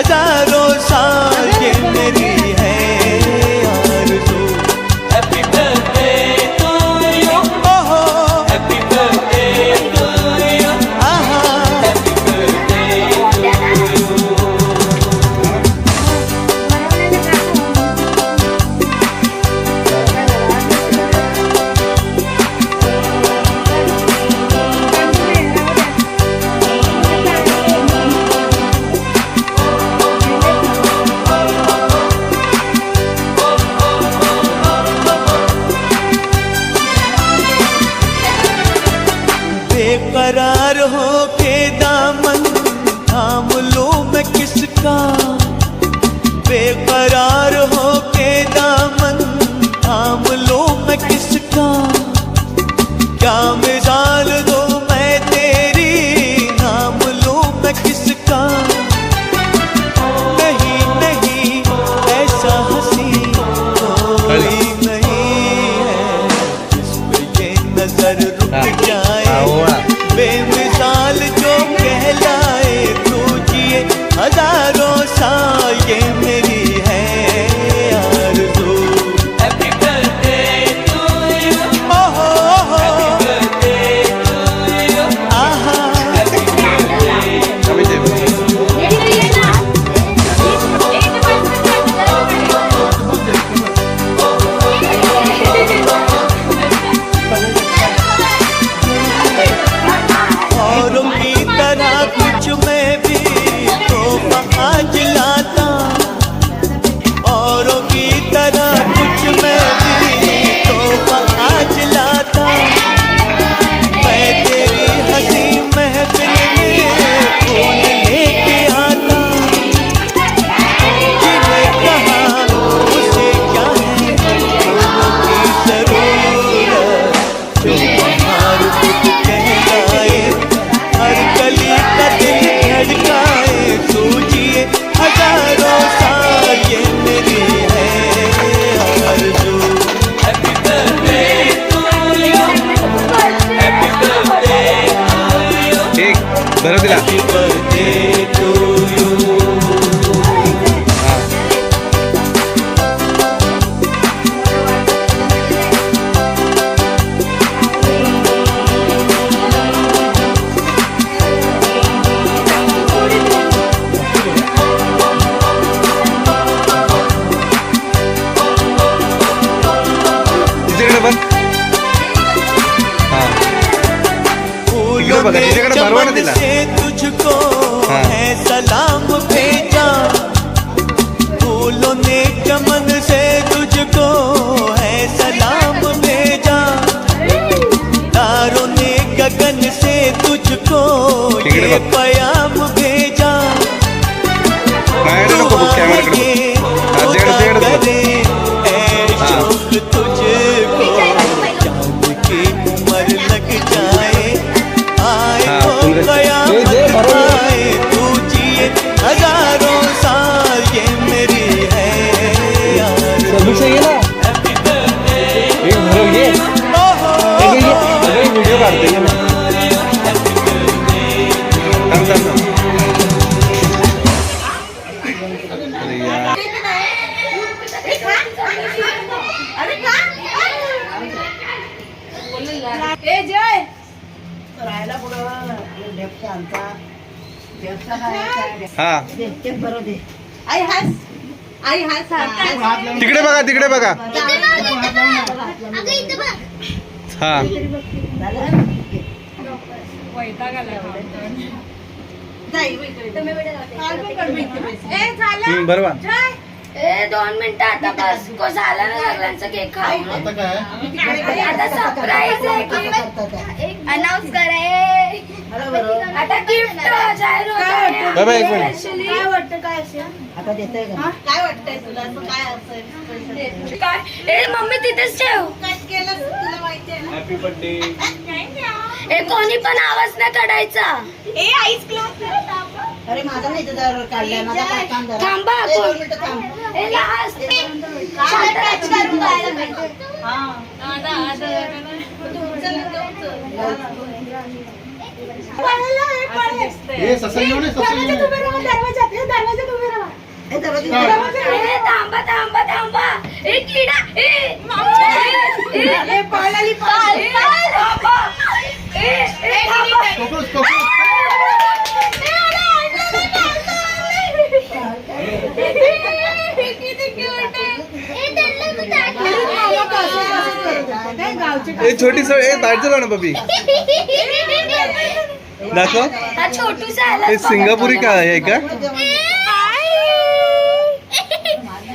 हजारों साल ये मेरी है आरज़ू। हैप्पी बर्थडे टू यू, ओहो हैप्पी बर्थडे टू यू, आहा हैप्पी बर्थडे टू यू। बेकरार हो के दामन थाम लूं मैं किसका, बेकरार हो के दामन थाम लूं मैं किसका। क्या मिसाल दूं मैं तेरी, नाम लूं मैं किसका। नहीं नहीं ऐसा हंसी कोई नहीं है जिस पे ये नजर रुक जाए, बेमिसाल जो कहलाए तू जिए हजारों साल ये मेरी है आरज़ू। हैप्पी बर्थडे टू यू, ओहो हैप्पी बर्थडे टू यू, आहा हैप्पी बर्थडे टू यू। औरों की तरह कुछ मैं भी तोहफा आज लाता, औरों की तरह कुछ मैं भी तोहफा आज लाता। मैं तेरी हंसी महफिल में फूल लेके आता, जिन्हें कहा उसे क्या है फूलों की जरूरत, जो बाहर खुद कहलाए हर गली का दिल धड़काए तू जिए हजारों साल ये मेरी है आरज़ू। Happy birthday to you, happy birthday to you, ठीक बरं दिला हैप्पी बर्थडे टू यू। तिच्याकडे बघ. हा फूलों बघा, ने तिच्याकडे भरवा ना चमन तिला. से तुझको हाँ. है सलाम भेजा, फूलों ने चमन से तुझको है सलाम भेजा, तारों ने गगन से तुझको तिकडे ये बघ. पयाम भेजा। माझ्याकडे नको बघ, कॅमेराकडे बघ. हा, तिकडे बघ. शौक तुझको चांद की उम्र लग जाए, आए हाँ, तो फुल गच्ची. कयामत आए तू जिए हजारों साल ये मेरी है आरज़ू। हैप्पी बर्थडे ओहो व्हिडिओ काढते ना. Happy birthday. थांब थांब थांब. अरे यार ए जय राहायला पुढं डेपचा आमचा डेपचा हा ते बरं दे. आई हस, आई हस हस. तिकडे बघा, तिकडे बघा. हा ए झालं बरोबर. जय ए 2 मिनिटं आता बस को झाला ना सगळ्यांचं केक खाऊन. आता सरप्राईज आहे की अनाउन्स करे आता गिफ्ट जाहीर होत बाबा, एक मिनिट. आहे. काय वाटतं काय असेल? आता देताय का? काय वाटतंय तुला असं काय असेल? काय ए मम्मी तिथेच ठेव. काय केलं तुला माहिती आहे ना? Happy birthday. ए कोणी पण आवाज नाही काढायचा. ए आईस क्लास अरे माझा नाही तुझा काढलाय माझा काय काम करा. थांबा ए, कोण. 2 मिनिटं थांब. ए लास्ट काय टच करून जायला पाहिजे. ये ससुर ने ससुर ने दरवाजा तुम्ही अरे थांबा थांबा थांबा ए किडा पळाली थांबा ए छोटी सळ ए ताट चला ना बबी दाखव. हा छोटूसा आला हे सिंगापुरी का आहे का?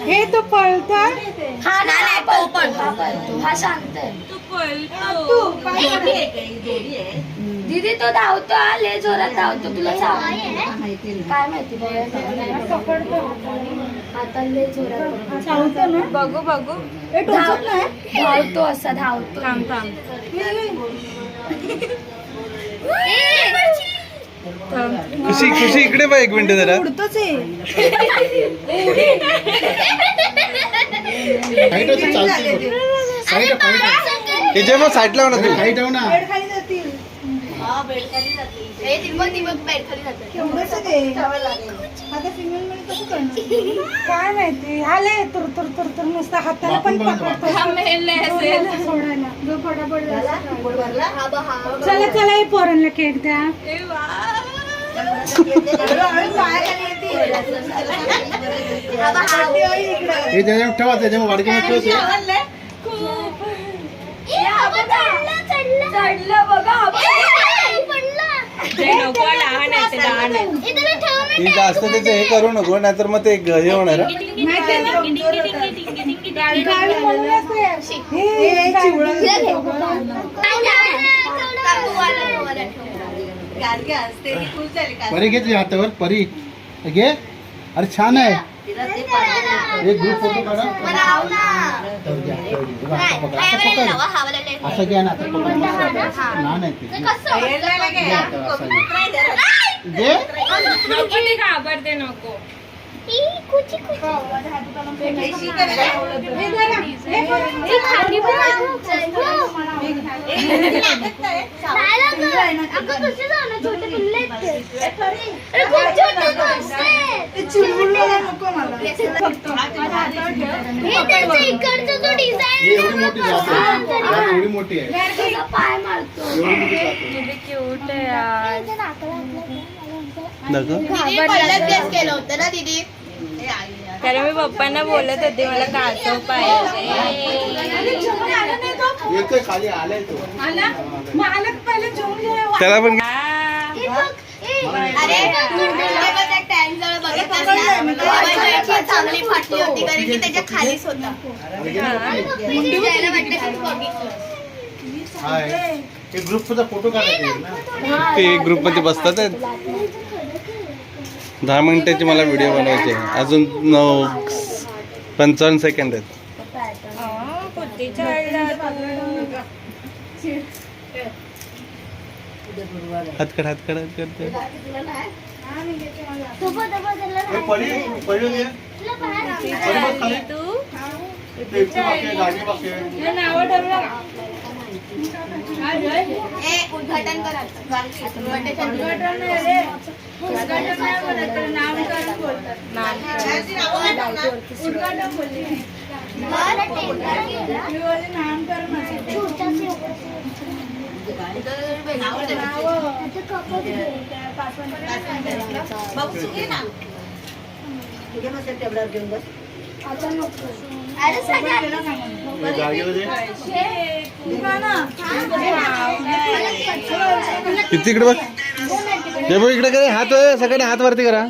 हे तो पळता हा नाही तो पण हा शांत आहे. दीदी तो धावतो आले जोरात धावतो तुला काय माहिती आता लय जोरात बघू बघू धावतो असा धावतो खुशी खुशी इकडे बघ एक मिनिट जरा. उडतोच आहे हे जे मग साईड लाव ना तू. बेड खाली जातील केवढंच ते आता फिमेल मध्ये कसं करणार काय माहिती आले तुर तुर तुर तुर नुसता हाताला पण पकडतो सोडायला जो फटाफट चला चला हे पोरांना केक द्या हे त्याच्यावर ठेवा त्याच्यावर वाडकीमध्ये ठेवते. चढलं बघा ही जास्त त्याचं हे करू नको नाहीतर मग ते हे होणार हा. परी घे तुझ्या हातावर परी घे. अरे छान आहे. एक ग्रुप फोटो काढा. असं घ्या ना. लहान आहे ते. घे. घाबरते नको एवढी मोठी आहे. पाय मारतो क्यूट आहे यार केलं होतं ना दीदी कारण मी पप्पांना बोलत होते मला कासव पाहिजे येतोय खाली आलाय तो. त्याला पण अरे टँक जवळ बघितलं चांगली फाटली होती कारण की त्याच्या खालीच होता हाय. एक ग्रुपचा फोटो काढायचा ते एक ग्रुप मध्ये बसतात आहेत. 10 मिनिटाची मला व्हिडिओ बनवायचे आहे. अजून 55 सेकंड आहेत. हातकड हातकड हातकड परी परी घे. परी बघ खाली. ते गाडी बघते. उद्घाटन करा घेऊन बस. अरे सगळ्या जागेवर दे. किती इकडे बघ. हे बघ इकडे करे हात सगळ्यांनी हात वरती करा.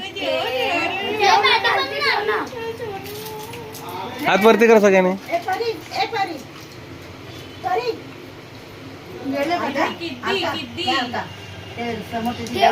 हात वरती करा सगळ्यांनी. किती